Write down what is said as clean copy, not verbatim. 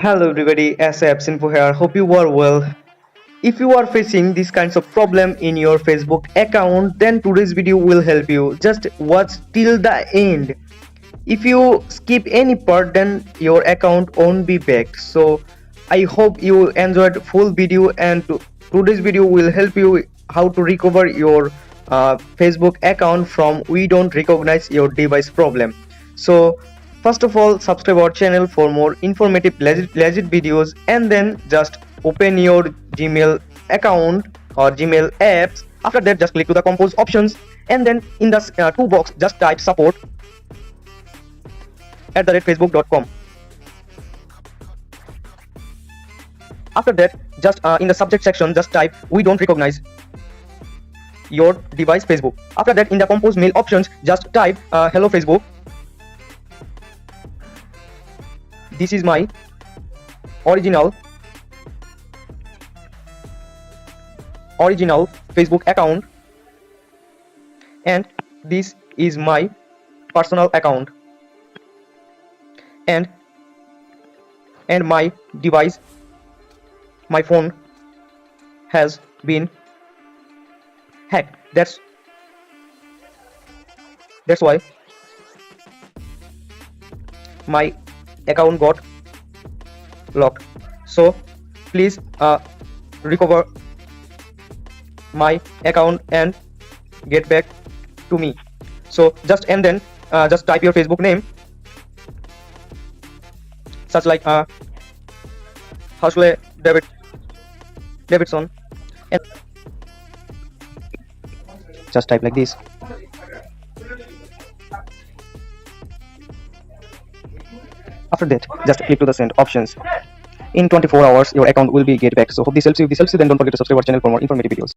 Hello everybody, SAPS Info here. Hope you are well. If you are facing these kinds of problem in your Facebook account, then today's video will help you. Just watch till the end. If you skip any part, then your account won't be back. So I hope you enjoyed full video, and today's video will help you how to recover your Facebook account from we don't recognize your device problem. So first of all, subscribe our channel for more informative legit videos, and then just open your Gmail account or Gmail apps. After that, just click to the compose options, and then in the toolbox just type support@facebook.com. After that, just in the subject section just type we don't recognize your device Facebook. After that, in the compose mail options just type hello Facebook. This is my original Facebook account, and this is my personal account, and my device, my phone has been hacked. That's why my account got locked. So please recover my account and get back to me. So just and then just type your Facebook name, such like Housley Davidson, and just type like this. After that, just click to the send options. In 24 hours, your account will be get back. So hope this helps you. If this helps you, then don't forget to subscribe our channel for more informative videos.